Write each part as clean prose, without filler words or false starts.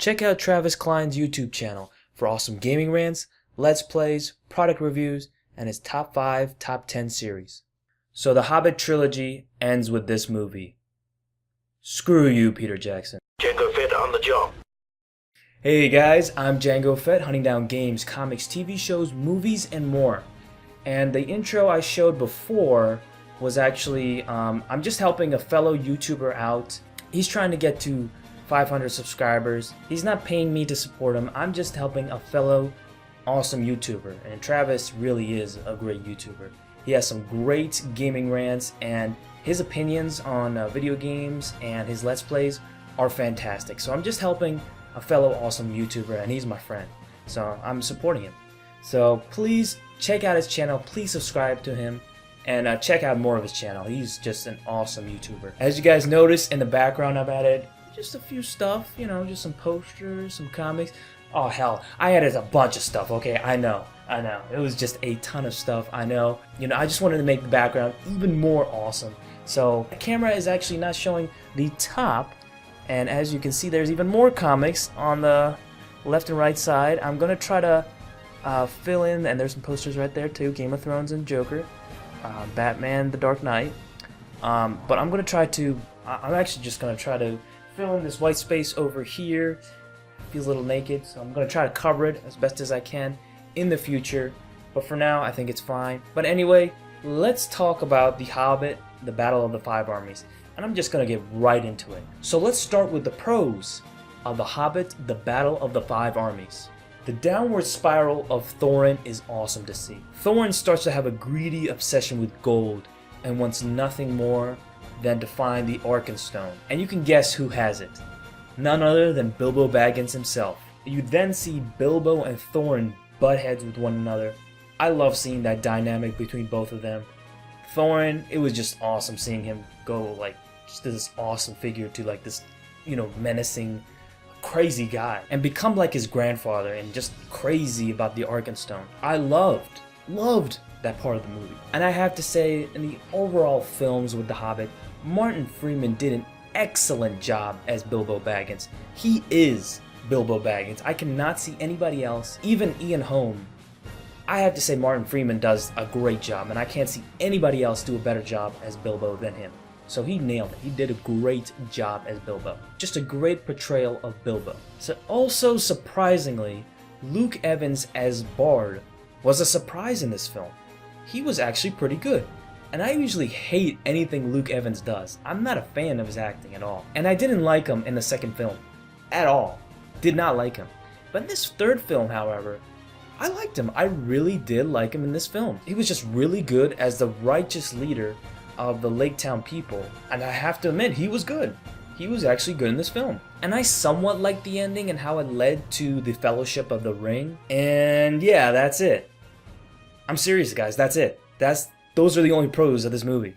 check out Travis Cline's YouTube channel for awesome gaming rants, let's plays, product reviews, and his top 5, top 10 series. So the Hobbit Trilogy ends with this movie. Screw you, Peter Jackson. Django Fett on the job. Hey guys, I'm Django Fett, hunting down games, comics, TV shows, movies, and more. And the intro I showed before was actually, I'm just helping a fellow YouTuber out. He's trying to get to 500 subscribers. He's not paying me to support him. I'm just helping a fellow awesome YouTuber. And Travis really is a great YouTuber. He has some great gaming rants, and his opinions on video games and his Let's Plays are fantastic. So I'm just helping a fellow awesome YouTuber, and he's my friend. So I'm supporting him. So please check out his channel. Please subscribe to him. And check out more of his channel. He's just an awesome YouTuber. As you guys notice in the background, I've added just a few stuff, you know, just some posters, some comics. Oh hell, I added a bunch of stuff, okay? I know. It was just a ton of stuff, I know. You know, I just wanted to make the background even more awesome. So the camera is actually not showing the top. And as you can see, there's even more comics on the left and right side. I'm gonna try to fill in, and there's some posters right there too, Game of Thrones and Joker. Batman, The Dark Knight, but I'm actually just gonna try to fill in this white space over here. Feels a little naked, so I'm gonna try to cover it as best as I can in the future, but for now I think it's fine. But anyway, let's talk about The Hobbit, the Battle of the Five Armies, and I'm just gonna get right into it. So let's start with the pros of The Hobbit, the Battle of the Five Armies. The downward spiral of Thorin is awesome to see. Thorin starts to have a greedy obsession with gold and wants nothing more than to find the Arkenstone. And you can guess who has it. None other than Bilbo Baggins himself. You then see Bilbo and Thorin butt heads with one another. I love seeing that dynamic between both of them. Thorin, it was just awesome seeing him go like just this awesome figure to like this, you know, menacing crazy guy, and become like his grandfather and just crazy about the Arkenstone. I loved that part of the movie. And I have to say, in the overall films with The Hobbit, Martin Freeman did an excellent job as Bilbo Baggins. He is Bilbo Baggins. I cannot see anybody else, even Ian Holm. I have to say Martin Freeman does a great job, and I can't see anybody else do a better job as Bilbo than him. So he nailed it. He did a great job as Bilbo. Just a great portrayal of Bilbo. So also surprisingly, Luke Evans as Bard was a surprise in this film. He was actually pretty good. And I usually hate anything Luke Evans does. I'm not a fan of his acting at all. And I didn't like him in the second film. At all. Did not like him. But in this third film, however, I liked him. I really did like him in this film. He was just really good as the righteous leader of the Lake Town people, and I have to admit, he was good. He was actually good in this film. And I somewhat liked the ending and how it led to the Fellowship of the Ring. And yeah, that's it. I'm serious, guys, that's it. Those are the only pros of this movie.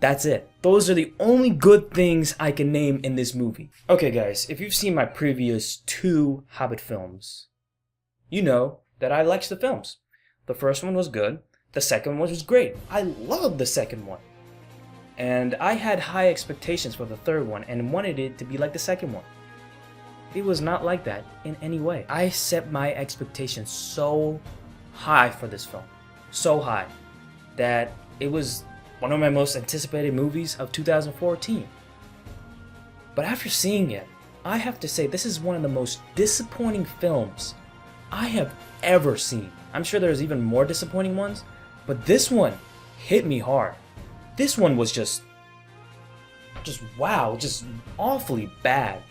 That's it. Those are the only good things I can name in this movie. Okay guys, if you've seen my previous 2 Hobbit films, you know that I liked the films. The first one was good. The second one was great. I loved the second one. And I had high expectations for the third one and wanted it to be like the second one. It was not like that in any way. I set my expectations so high for this film. So high that it was one of my most anticipated movies of 2014. But after seeing it, I have to say this is one of the most disappointing films I have ever seen. I'm sure there's even more disappointing ones, but this one hit me hard. This one was just wow, just awfully bad.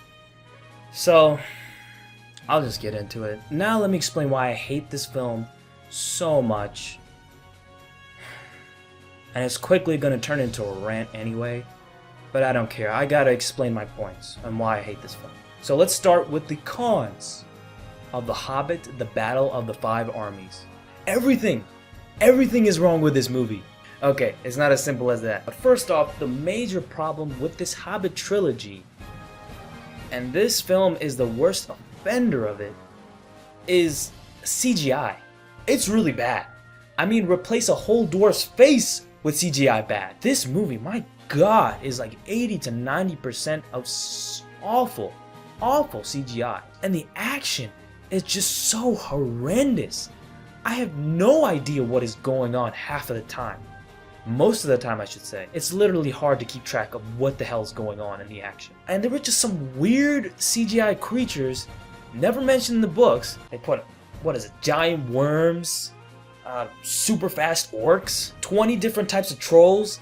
So, I'll just get into it. Now let me explain why I hate this film so much. And it's quickly gonna turn into a rant anyway, but I don't care. I gotta explain my points on why I hate this film. So let's start with the cons of The Hobbit, the Battle of the Five Armies. Everything is wrong with this movie. Okay, it's not as simple as that. But first off, the major problem with this Hobbit trilogy, and this film is the worst offender of it, is CGI. It's really bad. I mean, replace a whole dwarf's face with CGI bad. This movie, my god, is like 80 to 90% of awful. awful CGI. And the action is just so horrendous. I have no idea what is going on half of the time. Most of the time, I should say. It's literally hard to keep track of what the hell's going on in the action. And there were just some weird CGI creatures never mentioned in the books. They put, what is it, giant worms, super fast orcs, 20 different types of trolls,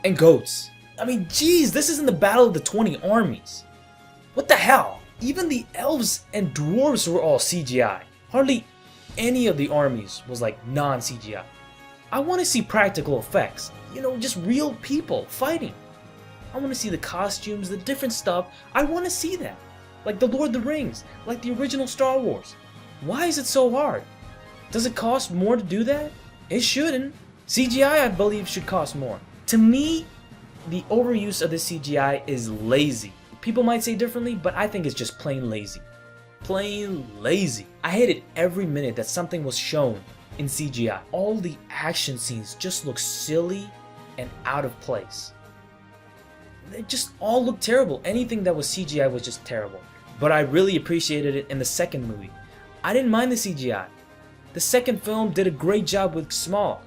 and goats. I mean, geez, this isn't the Battle of the 20 Armies. What the hell? Even the elves and dwarves were all CGI. Hardly any of the armies was like non-CGI. I want to see practical effects. You know, just real people fighting. I want to see the costumes, the different stuff. I want to see that. Like the Lord of the Rings, like the original Star Wars. Why is it so hard? Does it cost more to do that? It shouldn't. CGI, I believe, should cost more. To me, the overuse of the CGI is lazy. People might say differently, but I think it's just plain lazy. Plain lazy. I hated every minute that something was shown in CGI. All the action scenes just look silly and out of place. They just all look terrible. Anything that was CGI was just terrible. But I really appreciated it in the second movie. I didn't mind the CGI. The second film did a great job with Smaug.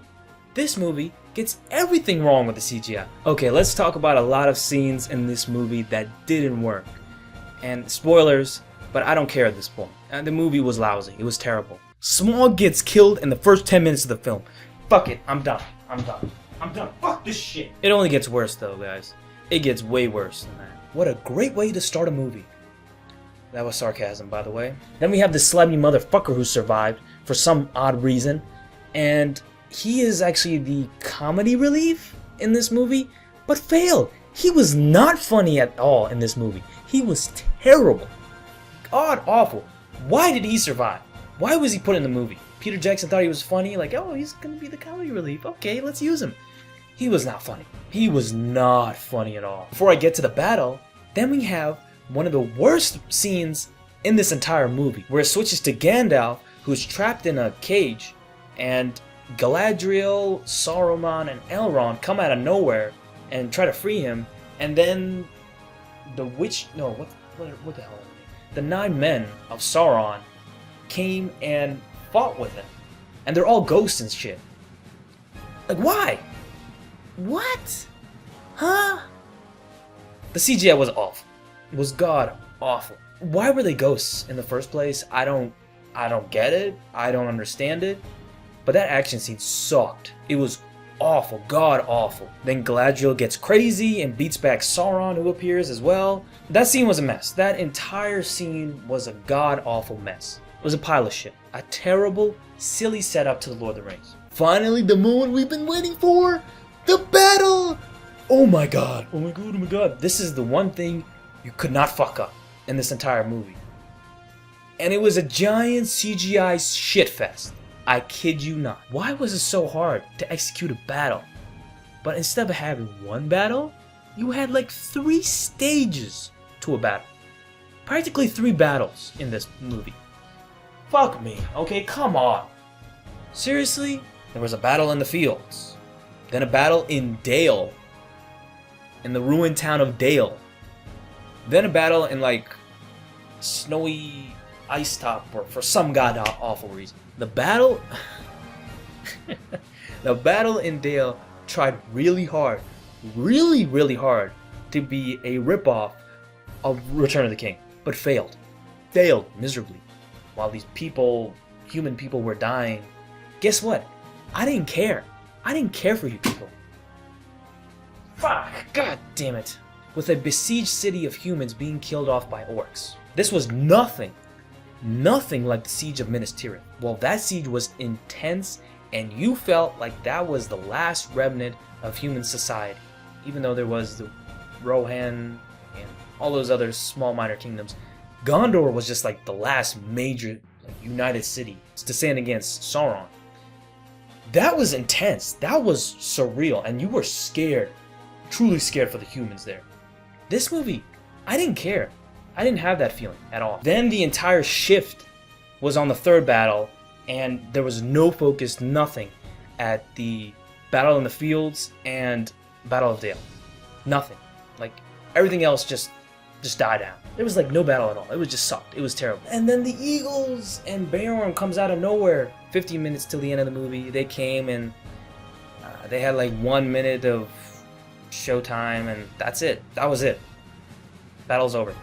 This movie gets everything wrong with the CGI. Okay, let's talk about a lot of scenes in this movie that didn't work. And spoilers, but I don't care at this point. The movie was lousy. It was terrible. Smaug gets killed in the first 10 minutes of the film. Fuck it, I'm done. I'm done. I'm done. Fuck this shit. It only gets worse though, guys. It gets way worse than that. What a great way to start a movie. That was sarcasm, by the way. Then we have this slimy motherfucker who survived for some odd reason. And he is actually the comedy relief in this movie, but failed. He was not funny at all in this movie. He was terrible. God awful. Why did he survive? Why was he put in the movie? Peter Jackson thought he was funny, like, oh, he's gonna be the comedy relief. Okay, let's use him. He was not funny. He was not funny at all. Before I get to the battle, then we have one of the worst scenes in this entire movie, where it switches to Gandalf, who's trapped in a cage, and Galadriel, Saruman, and Elrond come out of nowhere and try to free him, and then the witch, no, what the hell are they? The 9 men of Sauron came and fought with him, and they're all ghosts and shit. Like, why? What? Huh? The CGI was awful. It was god awful. Why were they ghosts in the first place? I don't get it. I don't understand it. But that action scene sucked. It was awful, god awful. Then Galadriel gets crazy and beats back Sauron, who appears as well. That scene was a mess. That entire scene was a god awful mess. It was a pile of shit. A terrible, silly setup to the Lord of the Rings. Finally, the moment we've been waiting for! The battle! Oh my god, oh my god, oh my god. This is the one thing you could not fuck up in this entire movie. And it was a giant CGI shitfest. I kid you not. Why was it so hard to execute a battle? But instead of having one battle, you had like 3 stages to a battle. Practically 3 battles in this movie. Fuck me, okay, come on. Seriously? There was a battle in the fields. Then a battle in Dale. In the ruined town of Dale. Then a battle in like snowy ice top for some god awful reason. The battle the battle in Dale tried really hard to be a ripoff of Return of the King, but failed miserably. While these human people were dying, guess what? I didn't care for you people. Fuck, god damn it. With a besieged city of humans being killed off by orcs. This was nothing like the siege of Minas Tirith. Well, that siege was intense, and you felt like that was the last remnant of human society. Even though there was the Rohan and all those other small minor kingdoms, Gondor was just like the last major united city to stand against Sauron. That was intense. That was surreal, and you were scared, truly scared for the humans there. This movie, I didn't care. I didn't have that feeling at all. Then the entire shift was on the third battle, and there was no focus, nothing, at the Battle in the Fields and Battle of Dale. Nothing. Like, everything else just just die down. There was like no battle at all. It was just sucked. It was terrible. And then the Eagles and Beorn comes out of nowhere. 15 minutes till the end of the movie, they came and they had like 1 minute of showtime, and that's it. That was it. Battle's over.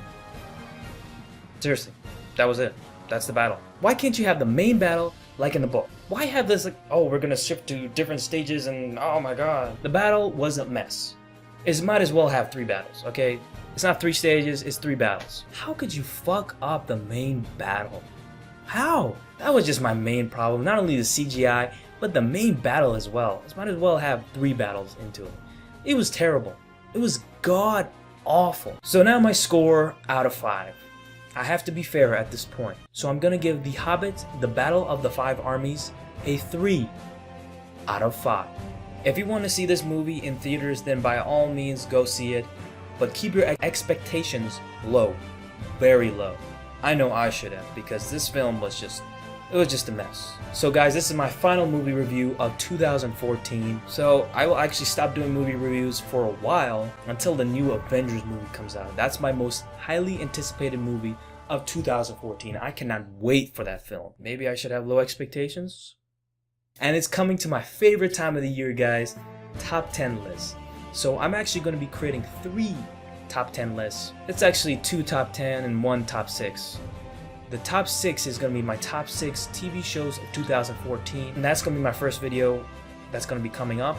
Seriously, that was it. That's the battle. Why can't you have the main battle like in the book? Why have this like, oh, we're gonna shift to different stages and oh my god. The battle was a mess. It might as well have 3 battles, okay? It's not 3 stages, it's 3 battles. How could you fuck up the main battle? How? That was just my main problem. Not only the CGI, but the main battle as well. It might as well have 3 battles into it. It was terrible. It was god awful. So now my score out of 5. I have to be fair at this point. So I'm gonna give The Hobbit, The Battle of the Five Armies, a 3 out of 5. If you want to see this movie in theaters, then by all means go see it. But keep your expectations low. Very low. I know I should have, because this film was just a mess. So guys, this is my final movie review of 2014. So I will actually stop doing movie reviews for a while until the new Avengers movie comes out. That's my most highly anticipated movie of 2014. I cannot wait for that film. Maybe I should have low expectations? And it's coming to my favorite time of the year, guys, top 10 lists. So I'm actually going to be creating 3 top 10 lists. It's actually 2 top 10 and 1 top 6. The top 6 is going to be my top 6 TV shows of 2014, and that's going to be my first video that's going to be coming up.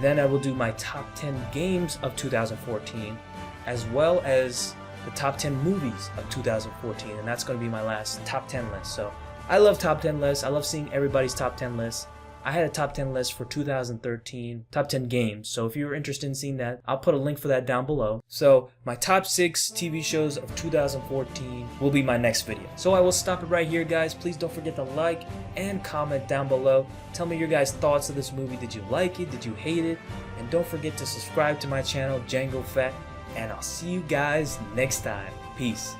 Then I will do my top 10 games of 2014, as well as the top 10 movies of 2014, and that's going to be my last top 10 list. So I love top 10 lists. I love seeing everybody's top 10 lists. I had a top 10 list for 2013, top 10 games. So if you're interested in seeing that, I'll put a link for that down below. So my top 6 TV shows of 2014 will be my next video. So I will stop it right here, guys. Please don't forget to like and comment down below. Tell me your guys' thoughts of this movie. Did you like it? Did you hate it? And don't forget to subscribe to my channel, Django Fett. And I'll see you guys next time. Peace.